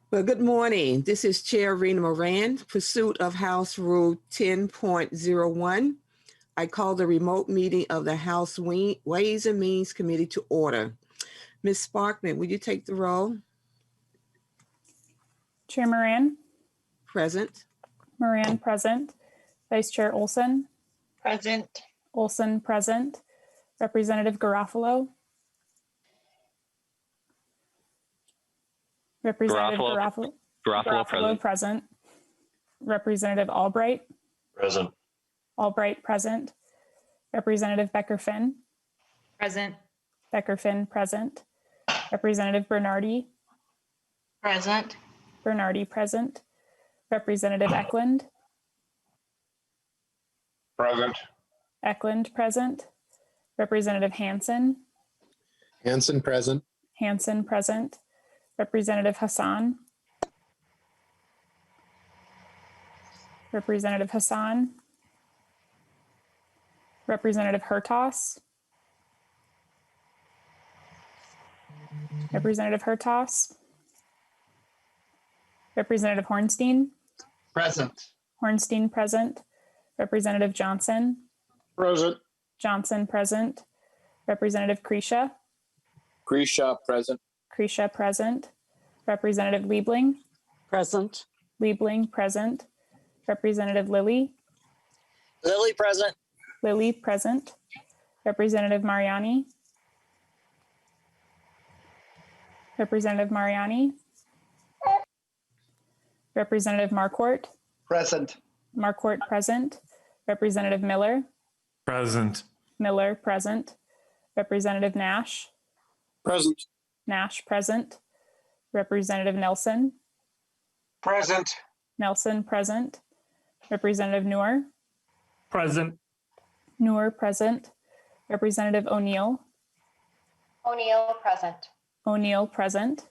Well, good morning. This is Chair Rena Moran, pursuit of House Rule 10.01. I call the remote meeting of the House Ways and Means Committee to order. Ms. Sparkman, would you take the roll? Chair Moran? Present. Moran, present. Vice Chair Olson? Present. Olson, present. Representative Garofalo? Representative Garofalo, present. Representative Albright? Present. Albright, present. Representative Becker-Finn? Present. Becker-Finn, present. Representative Bernardi? Present. Bernardi, present. Representative Eklund? Present. Eklund, present. Representative Hansen? Hansen, present. Hansen, present. Representative Hassan? Representative Hassan? Representative Hertas? Representative Hertas? Representative Hornstein? Present. Hornstein, present. Representative Johnson? Present. Johnson, present. Representative Kresha? Kresha, present. Kresha, present. Representative Liebling? Present. Liebling, present. Representative Lilly? Lilly, present. Lilly, present. Representative Mariani? Representative Mariani? Representative Marquardt? Present. Marquardt, present. Representative Miller? Present. Miller, present. Representative Nash? Present. Nash, present. Representative Nelson? Present. Nelson, present. Representative Noor? Present. Noor, present. Representative O'Neill? O'Neill, present. O'Neill, present.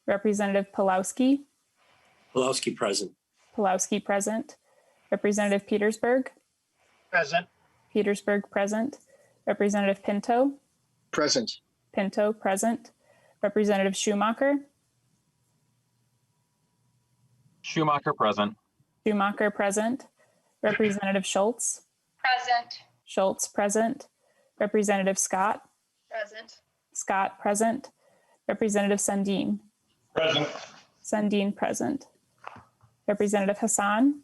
Representative Pulowski? Pulowski, present. Pulowski, present. Representative Petersburg? Present. Petersburg, present. Representative Pinto? Present. Pinto, present. Representative Schumacher? Schumacher, present. Schumacher, present. Representative Schultz? Present. Schultz, present. Representative Scott? Present. Scott, present. Representative Sandin? Present. Sandin, present. Representative Hassan?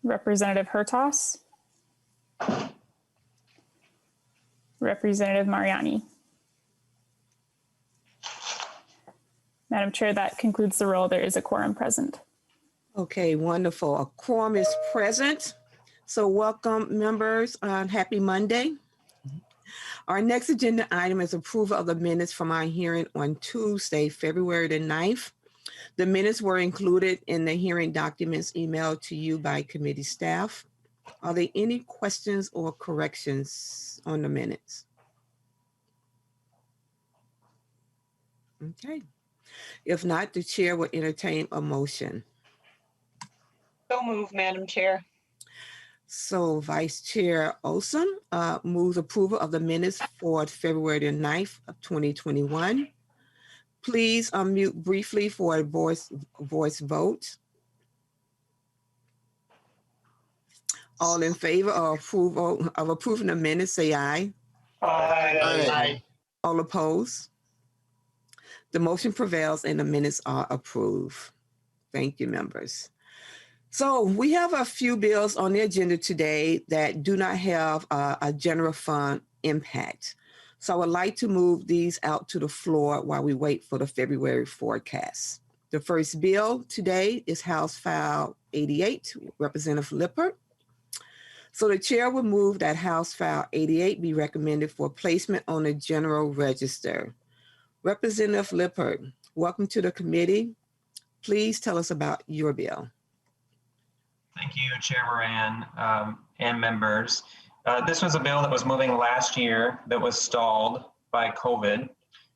Representative Hertas? Representative Mariani? Madam Chair, that concludes the roll. There is a quorum present. Okay, wonderful. A quorum is present. So welcome, members. Happy Monday. Our next agenda item is approval of the minutes from our hearing on Tuesday, February the 9th. The minutes were included in the hearing documents emailed to you by committee staff. Are there any questions or corrections on the minutes? Okay. If not, the chair will entertain a motion. So moved, Madam Chair. So Vice Chair Olson moves approval of the minutes for February the 9th of 2021. Please unmute briefly for a voice vote. All in favor of approving the minutes, say aye. Aye. All opposed? The motion prevails and the minutes are approved. Thank you, members. So we have a few bills on the agenda today that do not have a general fund impact. So I would like to move these out to the floor while we wait for the February forecast. The first bill today is House File 88, Representative Lippert. So the chair will move that House File 88 be recommended for placement on the general register. Representative Lippert, welcome to the committee. Please tell us about your bill. Thank you, Chair Moran and members. This was a bill that was moving last year that was stalled by COVID.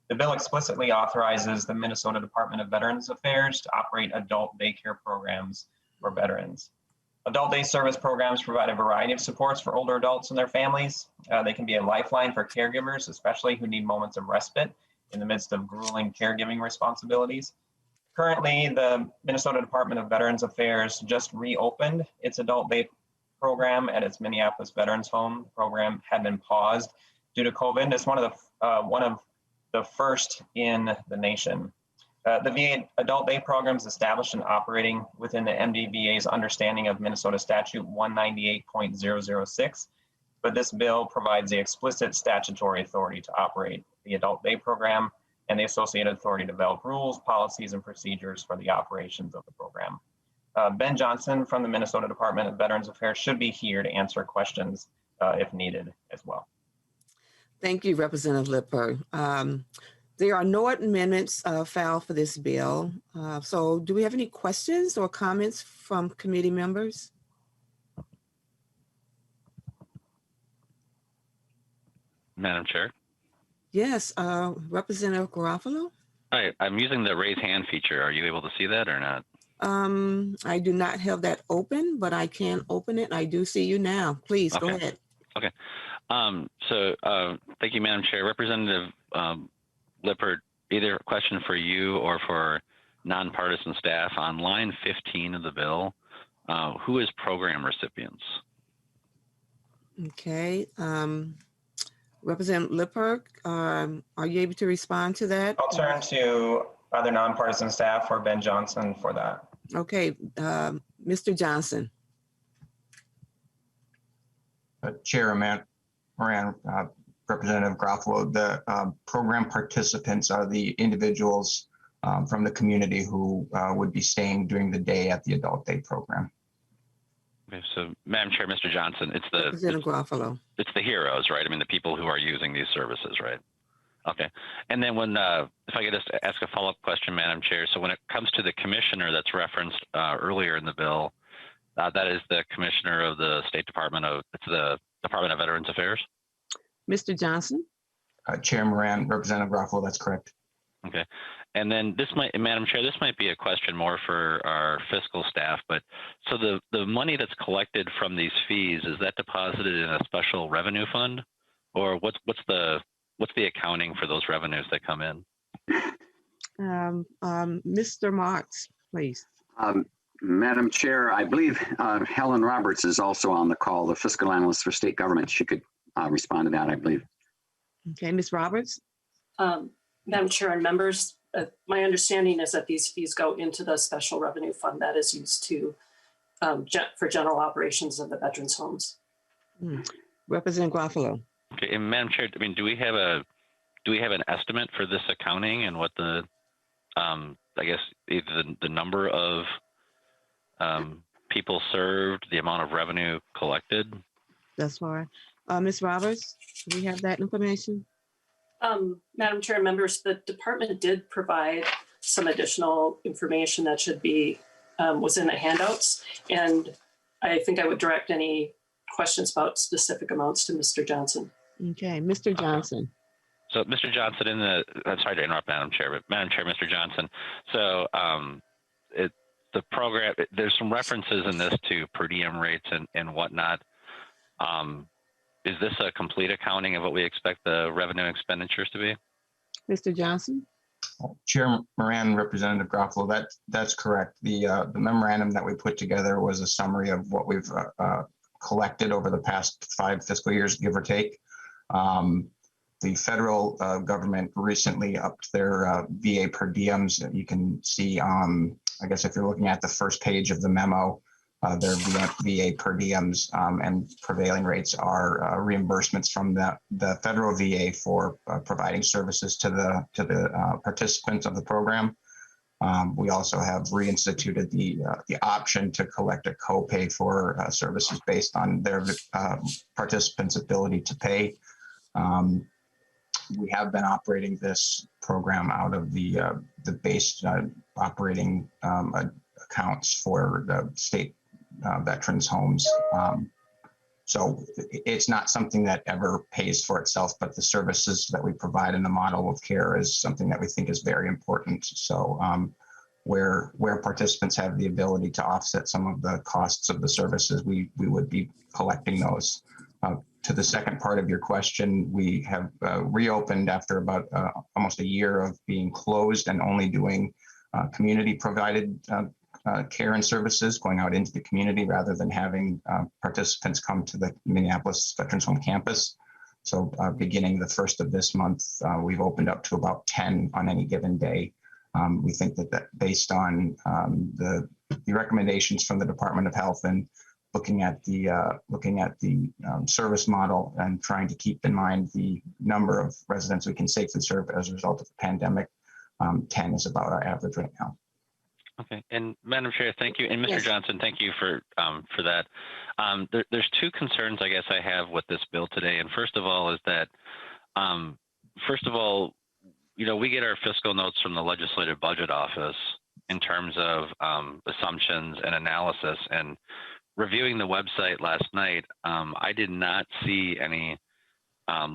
The bill explicitly authorizes the Minnesota Department of Veterans Affairs to operate adult daycare programs for veterans. Adult day service programs provide a variety of supports for older adults and their families. They can be a lifeline for caregivers, especially who need moments of respite in the midst of grueling caregiving responsibilities. Currently, the Minnesota Department of Veterans Affairs just reopened its adult day program at its Minneapolis Veterans Home. The program had been paused due to COVID. It's one of the first in the nation. The VA Adult Day Program is established and operating within the MDVA's understanding of Minnesota Statute 198.006, but this bill provides the explicit statutory authority to operate the Adult Day Program and the associated authority to develop rules, policies, and procedures for the operations of the program. Ben Johnson from the Minnesota Department of Veterans Affairs should be here to answer questions if needed as well. Thank you, Representative Lippert. There are no amendments filed for this bill. So do we have any questions or comments from committee members? Madam Chair. Yes, Representative Garofalo? Hi, I'm using the raise hand feature. Are you able to see that or not? I do not have that open, but I can open it. I do see you now. Please go ahead. Okay. Thank you, Madam Chair. Representative Lippert, either a question for you or for nonpartisan staff. On line 15 of the bill, who is program recipients? Okay. Representative Lippert, are you able to respond to that? I'll turn to other nonpartisan staff or Ben Johnson for that. Okay, Mr. Johnson. Chair Moran, Representative Garofalo, the program participants are the individuals from the community who would be staying during the day at the Adult Day program. Okay, so Madam Chair, Mr. Johnson, it's the heroes, right? I mean, the people who are using these services, right? Okay. And then when, if I could just ask a follow-up question, Madam Chair. So when it comes to the commissioner that's referenced earlier in the bill, that is the commissioner of the State Department it's the Department of Veterans Affairs? Mr. Johnson? Chair Moran, Representative Garofalo, that's correct. Okay. And then this might, Madam Chair, this might be a question more for our fiscal staff, but so the money that's collected from these fees, is that deposited in a special revenue fund? Or what's the accounting for those revenues that come in? Mr. Marks, please. Madam Chair, I believe Helen Roberts is also on the call, the fiscal analyst for state government. She could respond to that, I believe. Okay, Ms. Roberts. Madam Chair and members, my understanding is that these fees go into the special revenue fund that is used to for general operations of the veterans' homes. Representative Garofalo. Okay, and Madam Chair, I mean, do we have an estimate for this accounting and what the, I guess, either the number of people served, the amount of revenue collected? That's right. Ms. Roberts, do we have that information? Madam Chair and members, the department did provide some additional information that should be was in the handouts, and I think I would direct any questions about specific amounts to Mr. Johnson. Okay, Mr. Johnson. So, Mr. Johnson, I'm sorry to interrupt, Madam Chair, but Madam Chair, Mr. Johnson. So, the program, there's some references in this to per diem rates and whatnot. Is this a complete accounting of what we expect the revenue expenditures to be? Mr. Johnson? Chair Moran, Representative Garofalo, that's correct. The memorandum that we put together was a summary of what we've collected over the past 5 fiscal years, give or take. The federal government recently upped their VA per diems. You can see, I guess if you're looking at the first page of the memo, their VA per diems and prevailing rates are reimbursements from the federal VA for providing services to the participants of the program. We also have reinstituted the option to collect a copay for services based on their participants' ability to pay. We have been operating this program out of the base operating accounts for the state veterans' homes. So it's not something that ever pays for itself, but the services that we provide in the model of care is something that we think is very important. So where participants have the ability to offset some of the costs of the services, we would be collecting those. To the second part of your question, we have reopened after about almost a year of being closed and only doing community provided care and services, going out into the community rather than having participants come to the Minneapolis Veterans Home campus. So beginning the 1st of this month, we've opened up to about 10 on any given day. We think that based on the recommendations from the Department of Health and looking at the service model and trying to keep in mind the number of residents we can safely serve as a result of the pandemic, 10 is about our average right now. Okay, and Madam Chair, thank you, and Mr. Yes. Johnson, thank you for that. There's two concerns I guess I have with this bill today, and first of all is that, you know, we get our fiscal notes from the Legislative Budget Office in terms of assumptions and analysis. And reviewing the website last night, I did not see any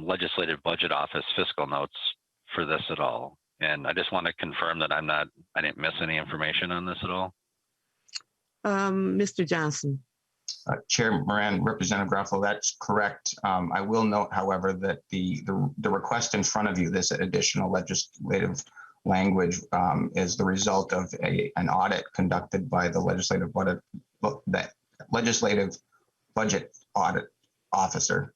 Legislative Budget Office fiscal notes for this at all. And I just want to confirm that I didn't miss any information on this at all. Mr. Johnson. Chair Moran, Representative Garofalo, that's correct. I will note, however, that the request in front of you, this additional legislative language, is the result of an audit conducted by the Legislative Budget Audit Officer.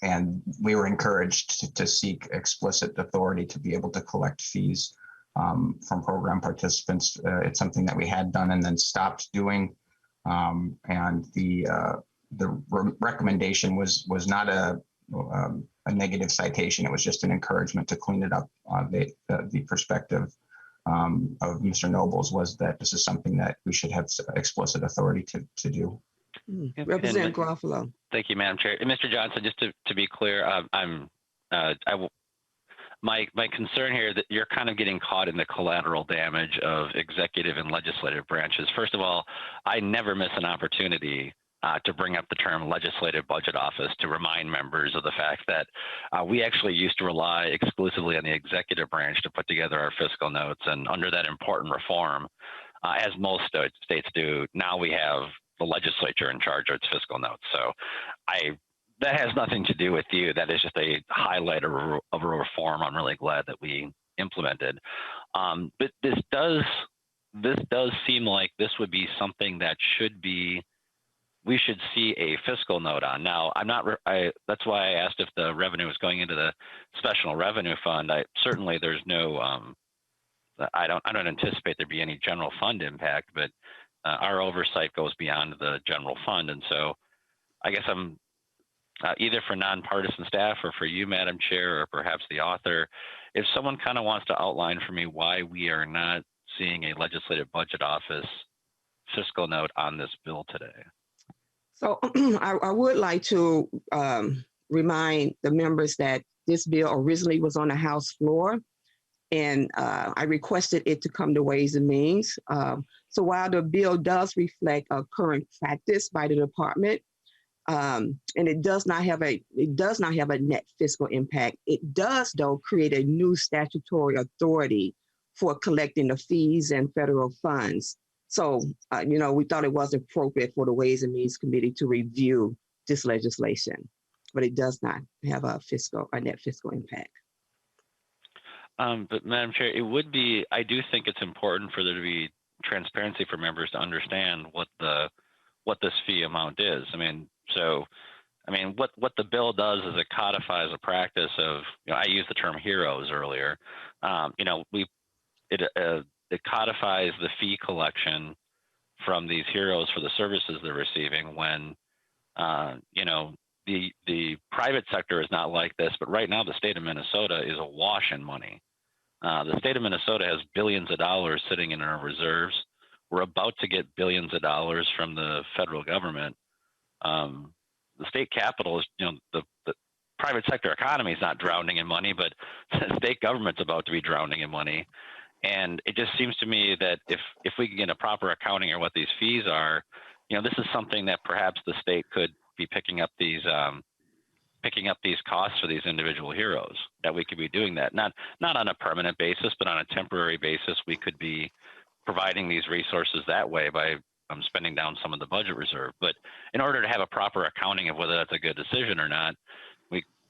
And we were encouraged to seek explicit authority to be able to collect fees from program participants. It's something that we had done and then stopped doing. And the recommendation was not a negative citation. It was just an encouragement to clean it up. The perspective of Mr. Nobles was that this is something that we should have explicit authority to do. Yep. Representative Garofalo. Thank you, Madam Chair. And Mr. Johnson, just to be clear, my concern here that you're kind of getting caught in the collateral damage of executive and legislative branches. First of all, I never miss an opportunity to bring up the term Legislative Budget Office to remind members of the fact that we actually used to rely exclusively on the executive branch to put together our fiscal notes. And under that important reform, as most states do, now we have the legislature in charge of its fiscal notes. So that has nothing to do with you. That is just a highlight of a reform I'm really glad that we implemented. But this does seem like this would be something that we should see a fiscal note on. Now, that's why I asked if the revenue is going into the special revenue fund. Certainly there's no, I don't anticipate there'd be any general fund impact, but our oversight goes beyond the general fund. And so I guess I'm either for nonpartisan staff or for you, Madam Chair, or perhaps the author, if someone kind of wants to outline for me why we are not seeing a Legislative Budget Office fiscal note on this bill today. So I would like to remind the members that this bill originally was on the House floor, and I requested it to come to Ways and Means. So while the bill does reflect a current practice by the department, and it does not have a net fiscal impact, it does though create a new statutory authority for collecting the fees and federal funds. So, we thought it was appropriate for the Ways and Means Committee to review this legislation, but it does not have a net fiscal impact. But Madam Chair, I do think it's important for there to be transparency for members to understand what this fee amount is. What the bill does is it codifies a practice of, I used the term heroes earlier. It codifies the fee collection from these heroes for the services they're receiving when, the private sector is not like this, but right now the state of Minnesota is awash in money. The state of Minnesota has billions of dollars sitting in our reserves. We're about to get billions of dollars from the federal government. The state capital is, the private sector economy is not drowning in money, but the state government's about to be drowning in money. And it just seems to me that if we can get a proper accounting of what these fees are, this is something that perhaps the state could be picking up these costs for these individual heroes, that we could be doing that, not on a permanent basis, but on a temporary basis. We could be providing these resources that way by spending down some of the budget reserve. But in order to have a proper accounting of whether that's a good decision or not,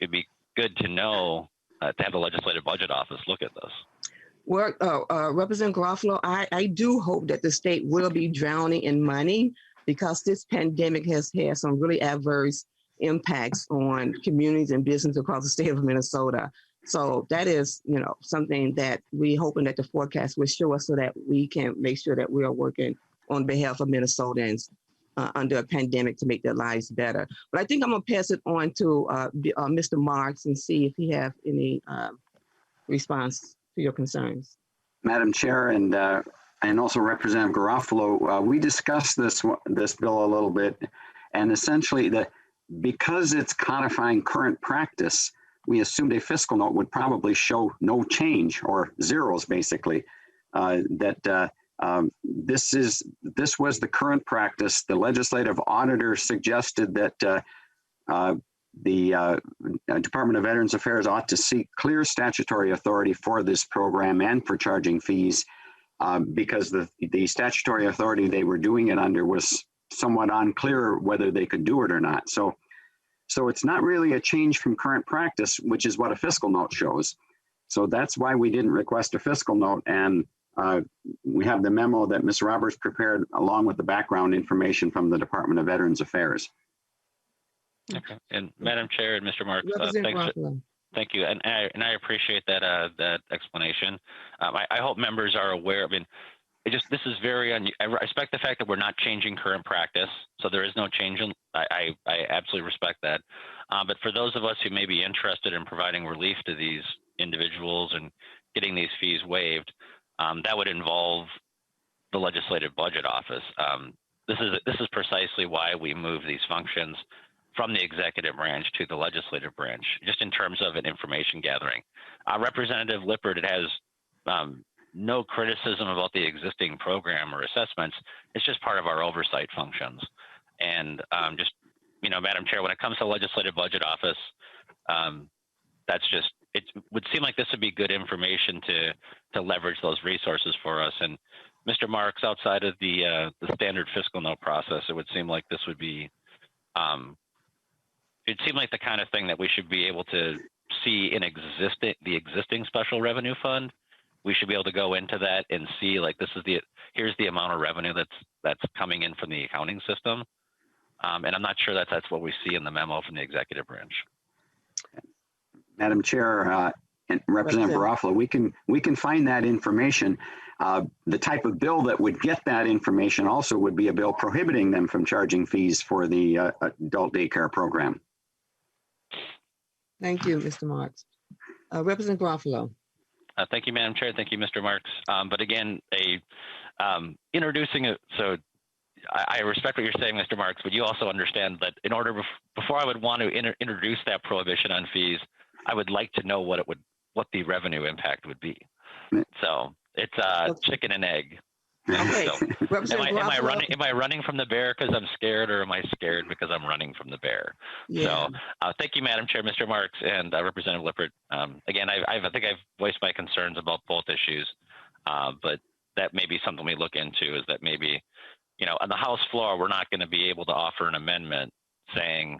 it'd be good to know to have the Legislative Budget Office look at this. Well, Representative Garofalo, I do hope that the state will be drowning in money, because this pandemic has had some really adverse impacts on communities and business across the state of Minnesota. So that is, something that we're hoping that the forecast will show us, so that we can make sure that we are working on behalf of Minnesotans under a pandemic to make their lives better. But I think I'm going to pass it on to Mr. Marks and see if he have any response to your concerns. Madam Chair, and also Representative Garofalo, we discussed this bill a little bit, and essentially because it's codifying current practice, we assumed a fiscal note would probably show no change, or zeros basically. This was the current practice. The legislative auditor suggested that the Department of Veterans Affairs ought to seek clear statutory authority for this program and for charging fees, because the statutory authority they were doing it under was somewhat unclear whether they could do it or not. So it's not really a change from current practice, which is what a fiscal note shows. So that's why we didn't request a fiscal note. And we have the memo that Ms. Roberts prepared along with the background information from the Department of Veterans Affairs. Okay. And Madam Chair and Mr. Marks, thank you. And I appreciate that explanation. I hope members are aware. This is very I respect the fact that we're not changing current practice, so there is no change. I absolutely respect that. But for those of us who may be interested in providing relief to these individuals and getting these fees waived, that would involve the Legislative Budget Office. This is precisely why we move these functions from the executive branch to the legislative branch, just in terms of an information gathering. Representative Lippert, it has no criticism about the existing program or assessments. It's just part of our oversight functions. And Madam Chair, when it comes to Legislative Budget Office, it would seem like this would be good information to leverage those resources for us. And Mr. Marks, outside of the standard fiscal note process, it would seem like this would be, it'd seem like the kind of thing that we should be able to see in the existing special revenue fund. We should be able to go into that and see, like, here's the amount of revenue that's coming in from the accounting system. And I'm not sure that's what we see in the memo from the executive branch. Madam Chair, and Representative Garofalo, we can find that information. The type of bill that would get that information also would be a bill prohibiting them from charging fees for the adult daycare program. Thank you, Mr. Marks. Representative Garofalo. Thank you, Madam Chair. Thank you, Mr. Marks. But again, introducing it. So I respect what you're saying, Mr. Marks, but you also understand that in order, before I would want to introduce that prohibition on fees, I would like to know what the revenue impact would be. So it's chicken and egg. Okay. So, am I running from the bear because I'm scared, or am I scared because I'm running from the bear? Yeah. So thank you, Madam Chair, Mr. Marks, and Representative Lippert. Again, I think I've voiced my concerns about both issues, but that may be something we look into, is that maybe, on the House floor, we're not going to be able to offer an amendment saying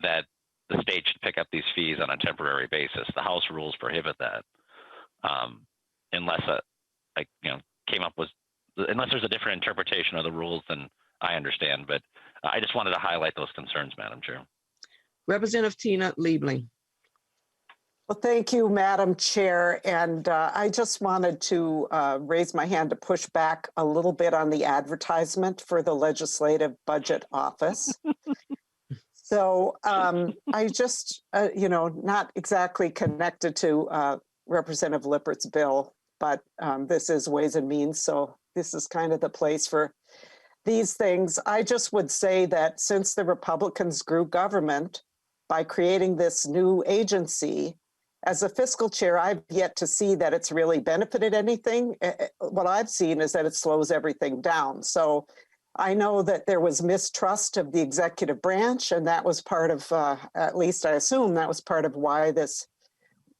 that the state should pick up these fees on a temporary basis. The House rules prohibit that, unless unless there's a different interpretation of the rules than I understand. But I just wanted to highlight those concerns, Madam Chair. Representative Tina Liebling. Well, thank you, Madam Chair. And I just wanted to raise my hand to push back a little bit on the advertisement for the Legislative Budget Office. So I just, not exactly connected to Representative Lippert's bill, but this is Ways and Means. So this is kind of the place for these things. I just would say that since the Republicans grew government by creating this new agency, as a fiscal chair, I've yet to see that it's really benefited anything. What I've seen is that it slows everything down. So I know that there was mistrust of the executive branch, and that was part of, at least I assume that was part of why this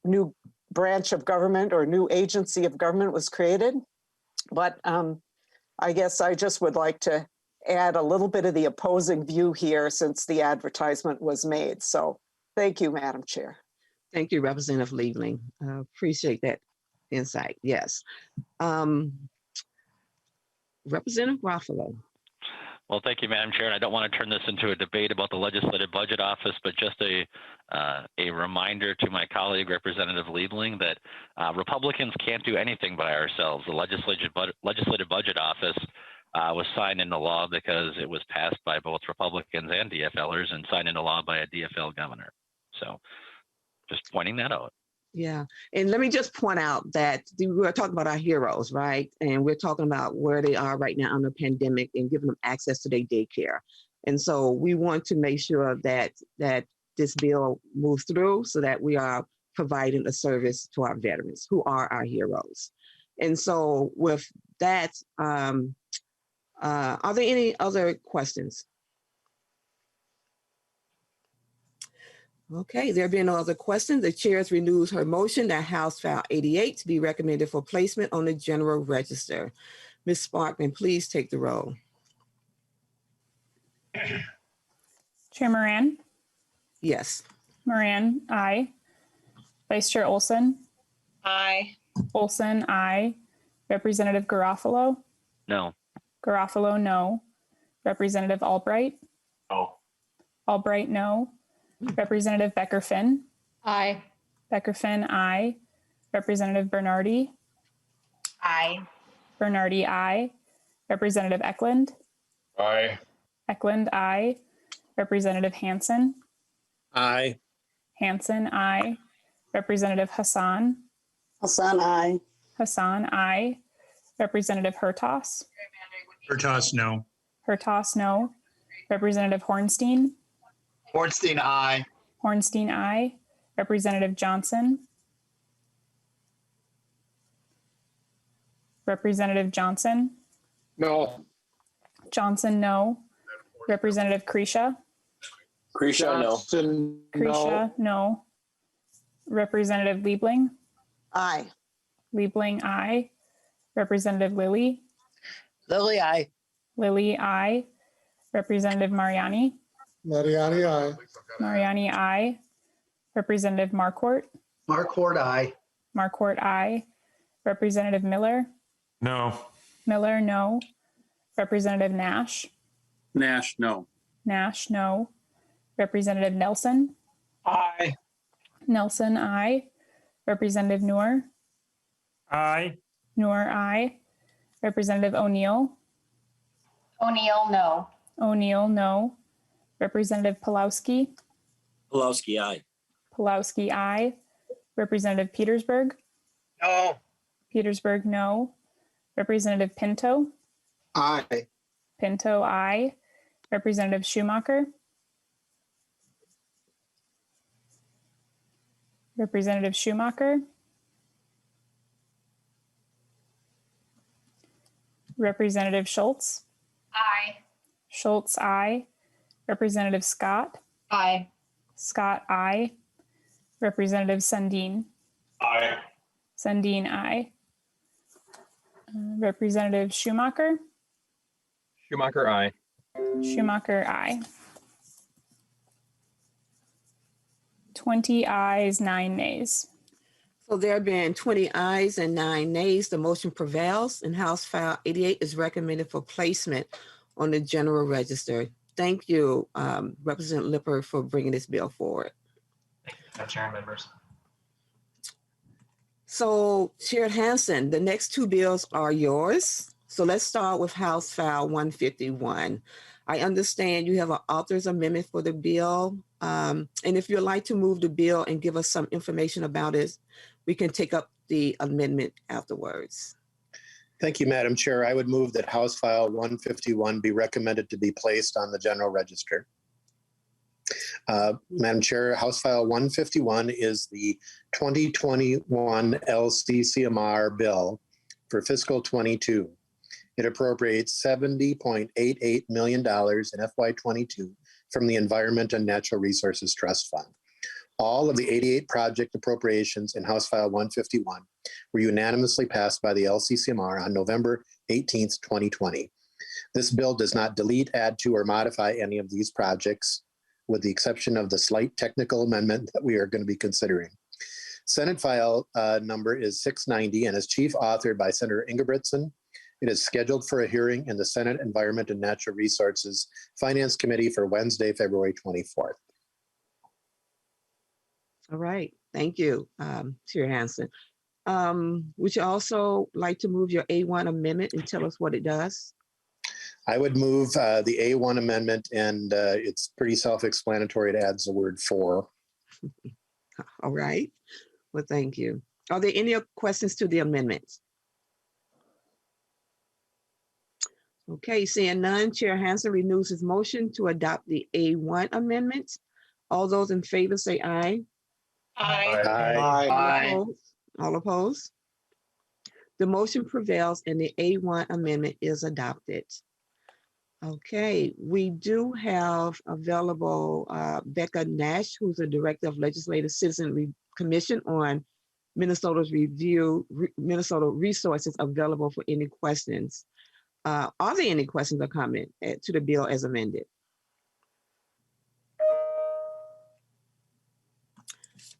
new branch of government or new agency of government was created. But I guess I just would like to add a little bit of the opposing view here since the advertisement was made. So thank you, Madam Chair. Thank you, Representative Liebling. Appreciate that insight. Yes. Representative Garofalo. Well, thank you, Madam Chair. And I don't want to turn this into a debate about the Legislative Budget Office, but just a reminder to my colleague, Representative Liebling, that Republicans can't do anything by ourselves. The Legislative Budget Office was signed into law because it was passed by both Republicans and DFLers and signed into law by a DFL governor. So just pointing that out. Yeah. And let me just point out that we're talking about our heroes, right? And we're talking about where they are right now under pandemic and giving them access to their daycare. And so we want to make sure that this bill moves through so that we are providing a service to our veterans who are our heroes. And so with that, are there any other questions? Okay, there being no other questions, the chair renews her motion that House File 88 to be recommended for placement on the general register. Ms. Sparkman, please take the roll. Chair Moran? Yes. Moran, aye. Vice Chair Olson? Aye. Olson, aye. Representative Garofalo? No. Garofalo, no. Representative Albright? No. Albright, no. Representative Becker-Finn? Aye. Becker-Finn, aye. Representative Bernardi? Aye. Bernardi, aye. Representative Eklund? Aye. Eklund, aye. Representative Hansen? Aye. Hansen, aye. Representative Hassan? Hassan, aye. Hassan, aye. Representative Hertas? Hertas, no. Hertas, no. Representative Hornstein? Ornstein, aye. Hornstein, aye. Representative Johnson? Representative Johnson? No. Johnson, no. Representative Krisha? Krisha, no. Johnson, Krisha, no. Representative Liebling? Aye. Liebling, aye. Representative Lilly? Lily, aye. Lilly, aye. Representative Mariani? Mariani, aye. Mariani, aye. Representative Marquardt? Marquardt, aye. Marquardt, aye. Representative Miller? No. Miller, no. Representative Nash? Nash, no. Nash, no. Representative Nelson? Aye. Nelson, aye. Representative Noor? Aye. Noor, aye. Representative O'Neill? O'Neill, no. O'Neill, no. Representative Pulowski? Pulowski, aye. Pulowski, aye. Representative Petersburg? No. Petersburg, no. Representative Pinto? Aye. Pinto, aye. Representative Schumacher? Representative Schumacher? Representative Schultz? Aye. Schultz, aye. Representative Scott? Aye. Scott, aye. Representative Sundin? Aye. Sundin, aye. Representative Schumacher? Schumacher, aye. Schumacher, aye. 20 ayes, 9 nays. So there have been 20 ayes and 9 nays. The motion prevails and House File 88 is recommended for placement on the general register. Thank you, Representative Lippert, for bringing this bill forward. Thank you, Madam Chair and members. So Chair Hansen, the next 2 bills are yours. So let's start with House File 151. I understand you have an author's amendment for the bill. And if you'd like to move the bill and give us some information about it, we can take up the amendment afterwards. Thank you, Madam Chair. I would move that House File 151 be recommended to be placed on the general register. Madam Chair, House File 151 is the 2021 LCCMR bill for fiscal 22. It appropriates $70.88 million in FY22 from the Environment and Natural Resources Trust Fund. All of the 88 project appropriations in House File 151 were unanimously passed by the LCCMR on November 18th, 2020. This bill does not delete, add to, or modify any of these projects, with the exception of the slight technical amendment that we are going to be considering. Senate file number is 690 and is chief authored by Senator Ingebrigtsen. It is scheduled for a hearing in the Senate Environment and Natural Resources Finance Committee for Wednesday, February 24th. All right, thank you, Chair Hansen. Would you also like to move your A1 amendment and tell us what it does? I would move the A1 amendment, and it's pretty self-explanatory. It adds the word "for." All right, well, thank you. Are there any questions to the amendments? Okay, seeing none, Chair Hansen renews his motion to adopt the A1 amendment. All those in favor say aye. Aye. Aye. All opposed? The motion prevails and the A1 amendment is adopted. Okay, we do have available Becca Nash, who's the Director of Legislative Citizen Commission on Minnesota's Minnesota resources, available for any questions. Are there any questions or comments to the bill as amended?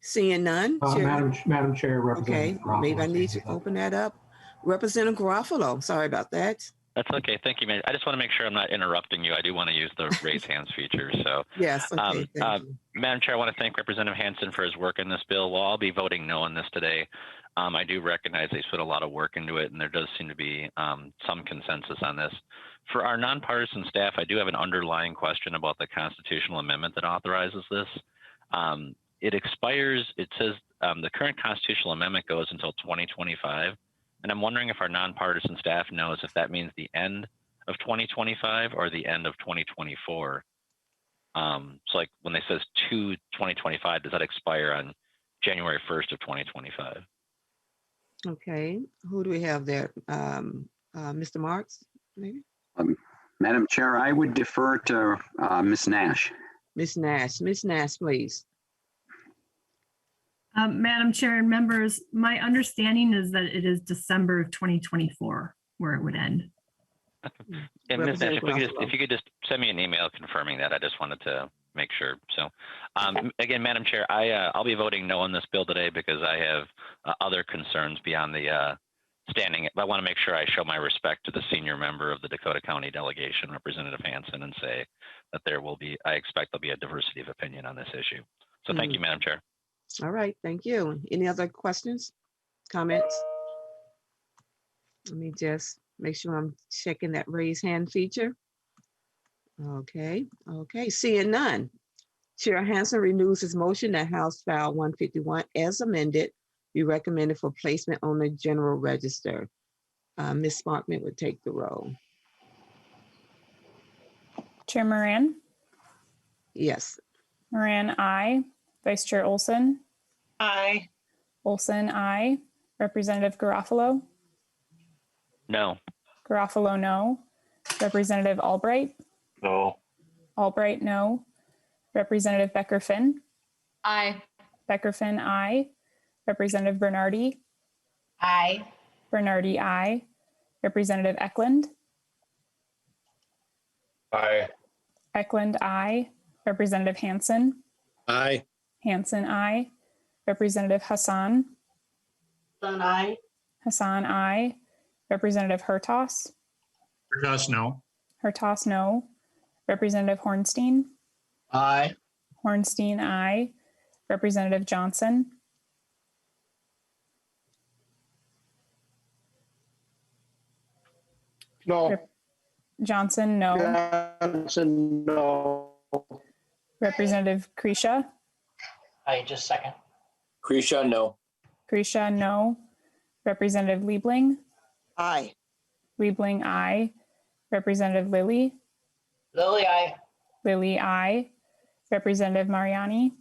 Seeing none. Madam Chair, Representative Garofalo. Maybe I need to open that up. Representative Garofalo, sorry about that. That's okay. Thank you, man. I just want to make sure I'm not interrupting you. I do want to use the raise hands feature. So, yes, okay, thank you. Madam Chair, I want to thank Representative Hansen for his work in this bill. While I'll be voting no on this today, I do recognize they put a lot of work into it, and there does seem to be some consensus on this. For our nonpartisan staff, I do have an underlying question about the constitutional amendment that authorizes this. It expires, it says the current constitutional amendment goes until 2025. And I'm wondering if our nonpartisan staff knows if that means the end of 2025 or the end of 2024. So like when they says to 2025, does that expire on January 1st of 2025? Okay, who do we have there? Mr. Marks, maybe? Madam Chair, I would defer to Ms. Nash. Ms. Nash, please. Madam Chair and members, my understanding is that it is December of 2024 where it would end. And Ms. Nash, if you could just send me an email confirming that, I just wanted to make sure. So again, Madam Chair, I'll be voting no on this bill today because I have other concerns beyond the standing. I want to make sure I show my respect to the senior member of the Dakota County delegation, Representative Hansen, and say that I expect there'll be a diversity of opinion on this issue. So thank you, Madam Chair. All right, thank you. Any other questions, comments? Let me just make sure I'm checking that raise hand feature. Okay, seeing none. Chair Hansen renews his motion that House File 151 as amended be recommended for placement on the general register. Ms. Sparkman would take the roll. Chair Moran? Yes. Moran, aye. Vice Chair Olson? Aye. Olson, aye. Representative Garofalo? No. Garofalo, no. Representative Albright? No. Albright, no. Representative Becker-Finn? Aye. Becker-Finn, aye. Representative Bernardi? Aye. Bernardi, aye. Representative Eklund? Aye. Eklund, aye. Representative Hansen? Aye. Hansen, aye. Representative Hassan? Hassan, aye. Hassan, aye. Representative Hertas? Hertas, no. Hertas, no. Representative Hornstein? Aye. Hornstein, aye. Representative Johnson? No. Johnson, no. Johnson, no. Representative Krisha? Aye, just second. Krisha, no. Krisha, no. Representative Liebling? Aye. Liebling, aye. Representative Lilly? Lily, aye. Lilly, aye. Representative Mariani?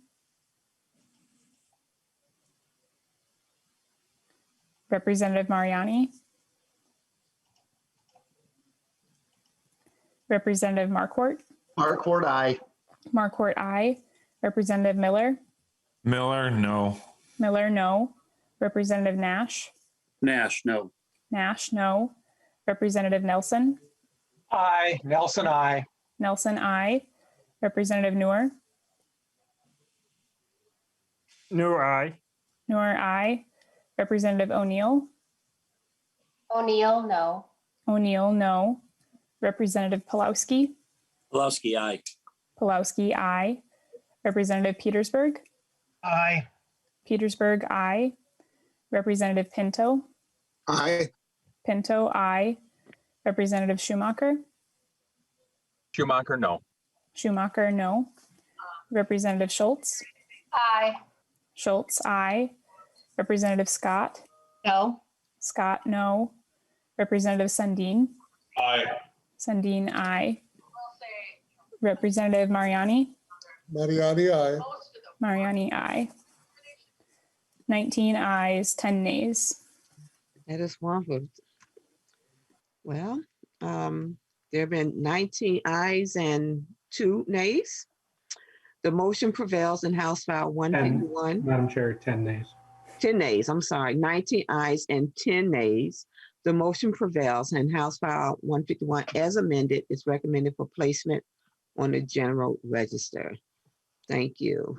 Representative Mariani? Representative Marquardt? Marquardt, aye. Marquardt, aye. Representative Miller? Miller, no. Miller, no. Representative Nash? Nash, no. Nash, no. Representative Nelson? Aye. Nelson, aye. Nelson, I. Representative Noor. Noor, aye. Noor, I. Representative O'Neill. O'Neill, no. O'Neill, no. Representative Pulowski. Pulowski, aye. Pulowski, I. Representative Petersburg. Aye. Petersburg, I. Representative Pinto. Aye. Pinto, I. Representative Schumacher. Schumacher, no. Schumacher, no. Representative Schultz. Aye. Schultz, I. Representative Scott. No. Scott, no. Representative Sundin. Aye. Sundin, I. Representative Mariani. Mariani, aye. Mariani, I. 19 ayes, 10 nays. That is wonderful. Well, there have been 19 ayes and 2 nays. The motion prevails in House File 151. Madam Chair, 10 nays. 10 nays, I'm sorry, 19 ayes and 10 nays. The motion prevails and House File 151 as amended is recommended for placement on the general register. Thank you.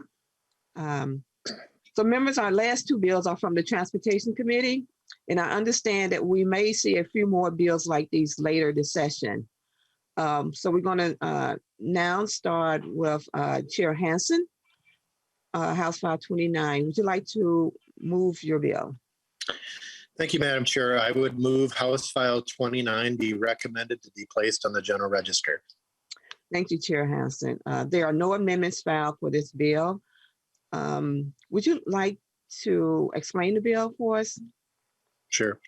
So members, our last 2 bills are from the Transportation Committee, and I understand that we may see a few more bills like these later this session. So we're going to now start with Chair Hansen, House File 29. Would you like to move your bill? Thank you, Madam Chair. I would move House File 29 be recommended to be placed on the general register. Thank you, Chair Hansen. There are no amendments filed for this bill. Would you like to explain the bill for us? Sure.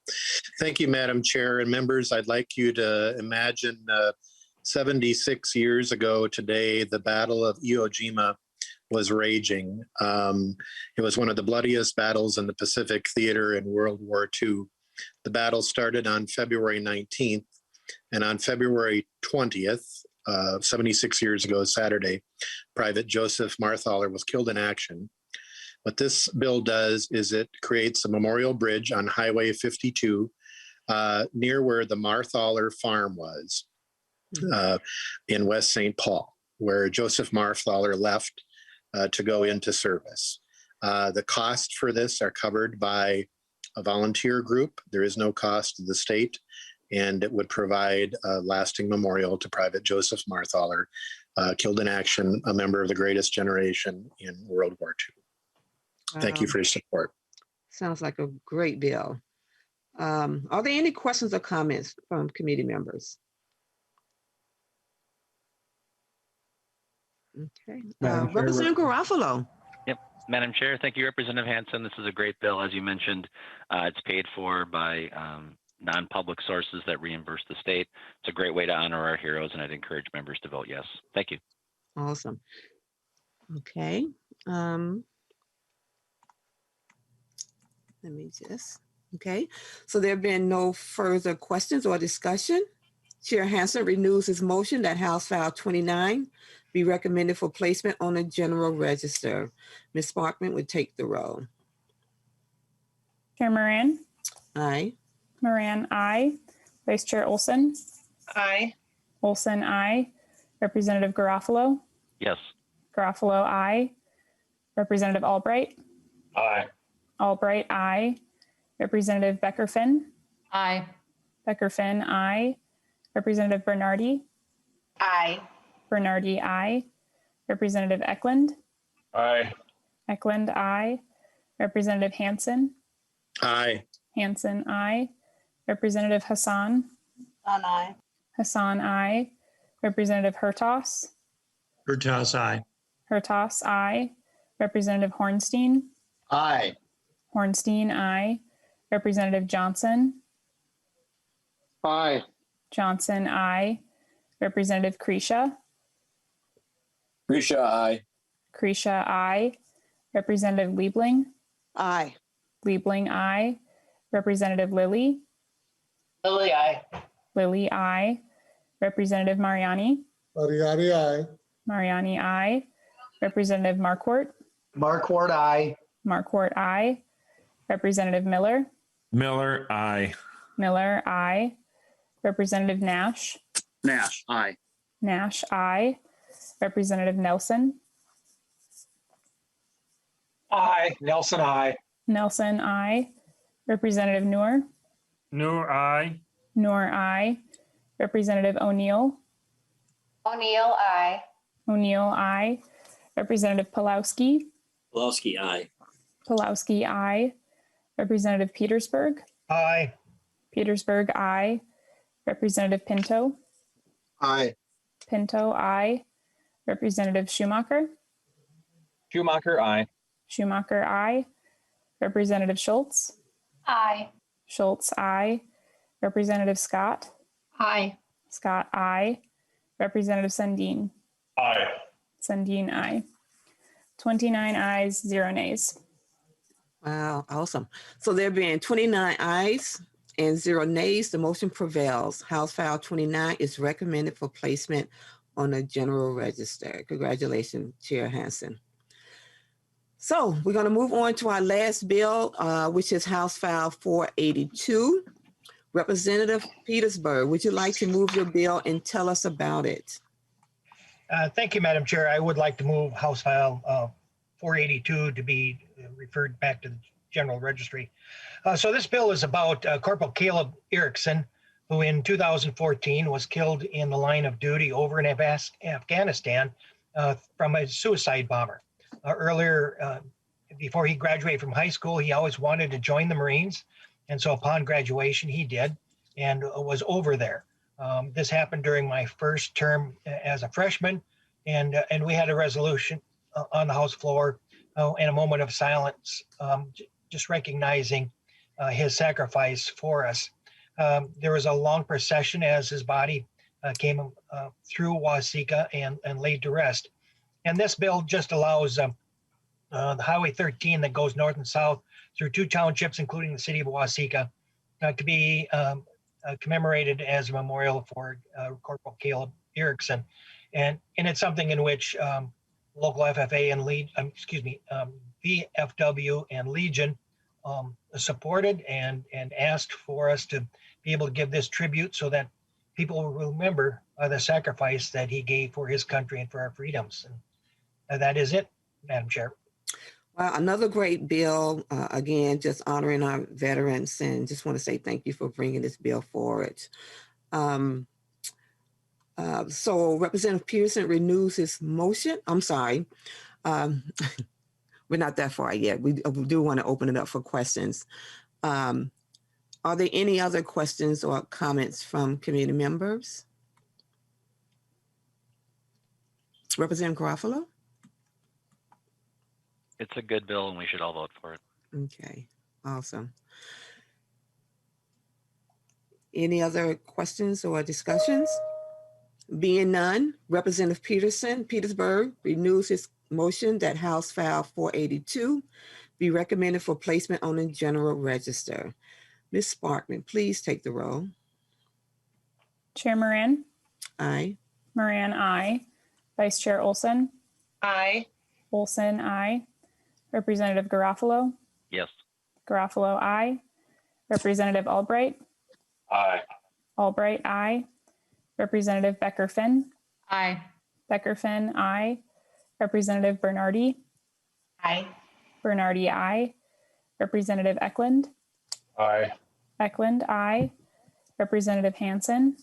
Thank you, Madam Chair and members. I'd like you to imagine 76 years ago today, the Battle of Iwo Jima was raging. It was one of the bloodiest battles in the Pacific Theater in World War II. The battle started on February 19th, and on February 20th, 76 years ago Saturday, Private Joseph Marthaler was killed in action. What this bill does is it creates a memorial bridge on Highway 52 near where the Marthaler farm was in West St. Paul, where Joseph Marthaler left to go into service. The costs for this are covered by a volunteer group. There is no cost to the state, and it would provide a lasting memorial to Private Joseph Marthaler, killed in action, a member of the greatest generation in World War II. Thank you for your support. Sounds like a great bill. Are there any questions or comments from committee members? Okay. Representative Garofalo. Yep. Madam Chair, thank you, Representative Hansen. This is a great bill. As you mentioned, it's paid for by non-public sources that reimburse the state. It's a great way to honor our heroes, and I'd encourage members to vote yes. Thank you. Awesome. Okay. Let me just, okay. So there have been no further questions or discussion. Chair Hansen renews his motion that House File 29 be recommended for placement on the general register. Ms. Sparkman would take the roll. Chair Moran. Aye. Moran, I. Vice Chair Olson. Aye. Olson, I. Representative Garofalo. Yes. Garofalo, I. Representative Albright. Aye. Albright, I. Representative Becker-Finn. Aye. Becker-Finn, I. Representative Bernardi. Aye. Bernardi, I. Representative Eklund. Aye. Eklund, I. Representative Hansen. Aye. Hansen, I. Representative Hassan. Aye. Hassan, I. Representative Hertas. Hertas, aye. Hertas, I. Representative Hornstein. Aye. Hornstein, I. Representative Johnson. Aye. Johnson, I. Representative Kresha. Grisha, aye. Kresha, I. Representative Liebling. Aye. Liebling, I. Representative Lilly. Lily, aye. Lilly, I. Representative Mariani. Mariani, aye. Mariani, I. Representative Marquardt. Marquardt, aye. Marquardt, I. Representative Miller. Miller, aye. Miller, I. Representative Nash. Nash, aye. Nash, aye. Representative Nelson. Aye. Nelson, aye. Nelson, aye. Representative Noor. Noor, aye. Noor, aye. Representative O'Neill. O'Neill, aye. O'Neill, aye. Representative Pulowski. Pulaski, aye. Pulowski, aye. Representative Petersburg. Aye. Petersburg, aye. Representative Pinto. Aye. Pinto, aye. Representative Schumacher. Schumacher, aye. Schumacher, aye. Representative Schultz. Aye. Schultz, aye. Representative Scott. Aye. Scott, aye. Representative Sundin. Aye. Sundin, aye. 29 ayes, 0 nays. Wow, awesome. So there being 29 ayes and 0 nays, the motion prevails. House File 29 is recommended for placement on the general register. Congratulations, Chair Hansen. So we're going to move on to our last bill, which is House File 482. Representative Petersburg, would you like to move your bill and tell us about it? Thank you, Madam Chair. I would like to move House File 482 to be referred back to the General Registry. So this bill is about Corporal Caleb Erickson, who in 2014 was killed in the line of duty over in Afghanistan from a suicide bomber. Earlier, before he graduated from high school, he always wanted to join the Marines. And so upon graduation, he did and was over there. This happened during my first term as a freshman, and we had a resolution on the House floor and a moment of silence, just recognizing his sacrifice for us. There was a long procession as his body came through Waseca and laid to rest. And this bill just allows the Highway 13 that goes north and south through 2 townships, including the city of Waseca, to be commemorated as a memorial for Corporal Caleb Erickson. And it's something in which local FFA and VFW and Legion supported and asked for us to be able to give this tribute so that people will remember the sacrifice that he gave for his country and for our freedoms. And that is it, Madam Chair. Wow, another great bill. Again, just honoring our veterans, and just want to say thank you for bringing this bill forward. So Representative Peterson renews his motion. I'm sorry. We're not that far yet. We do want to open it up for questions. Are there any other questions or comments from committee members? Representative Garofalo? It's a good bill and we should all vote for it. Okay, awesome. Any other questions or discussions? Being none, Representative Petersburg renews his motion that House File 482 be recommended for placement on the General Register. Ms. Sparkman, please take the roll. Chair Moran. Aye. Moran, aye. Vice Chair Olson. Aye. Olson, aye. Representative Garofalo. Yes. Garofalo, aye. Representative Albright. Aye. Albright, aye. Representative Becker-Finn. Aye. Becker-Finn, aye. Representative Bernardi. Aye. Bernardi, aye. Representative Eklund. Aye. Eklund, aye. Representative Hansen.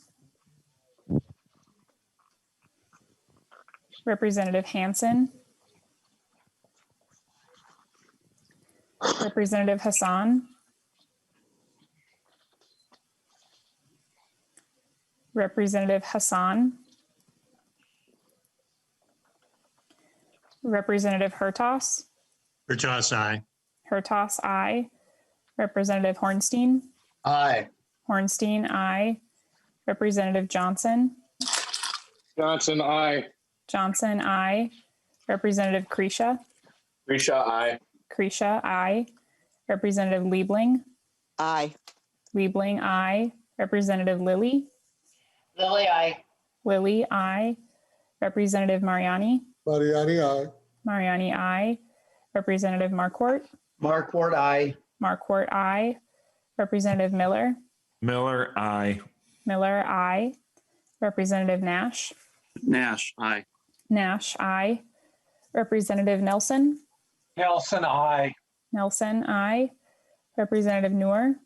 Representative Hansen. Representative Hassan. Representative Hassan. Representative Hertas. Hertas, aye. Hertas, aye. Representative Hornstein. Aye. Hornstein, aye. Representative Johnson. Johnson, aye. Johnson, aye. Representative Kresha. Kresha, aye. Kresha, aye. Representative Liebling. Aye. Liebling, aye. Representative Lilly. Lily, aye. Lilly, aye. Representative Mariani. Mariani, aye. Mariani, aye. Representative Marquardt. Marquardt, aye. Marquardt, aye. Representative Miller. Miller, aye. Miller, aye. Representative Nash. Nash, aye. Nash, aye. Representative Nelson. Nelson, I. Nelson, aye. Representative Noor.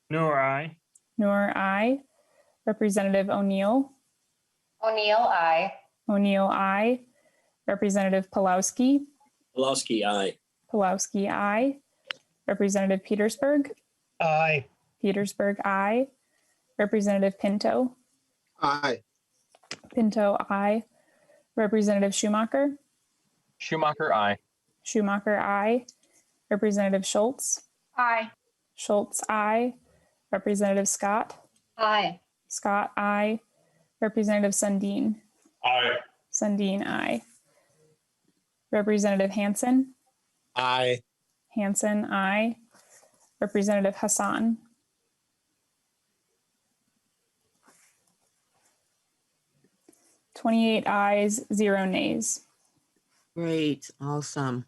Noor, I. Noor, aye. Representative O'Neill. O'Neill, I. O'Neill, aye. Representative Pulowski. Pulaski, aye. Pulowski, aye. Representative Petersburg. Aye. Petersburg, aye. Representative Pinto. Aye. Pinto, aye. Representative Schumacher. Schumacher, I. Schumacher, aye. Representative Schultz. Aye. Schultz, aye. Representative Scott. Aye. Scott, aye. Representative Sundin. Aye. Sundin, aye. Representative Hansen. Aye. Hansen, aye. Representative Hassan. "28 ayes, 0 nays." Great, awesome.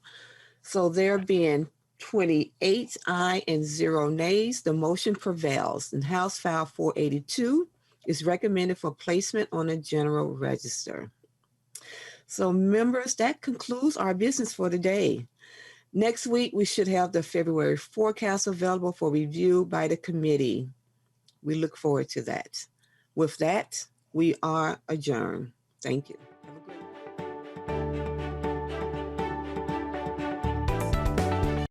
So there being 28 ayes and 0 nays, the motion prevails, and House File 482 is recommended for placement on the General Register. So members, that concludes our business for today. Next week, we should have the February forecast available for review by the committee. We look forward to that. With that, we are adjourned. Thank you.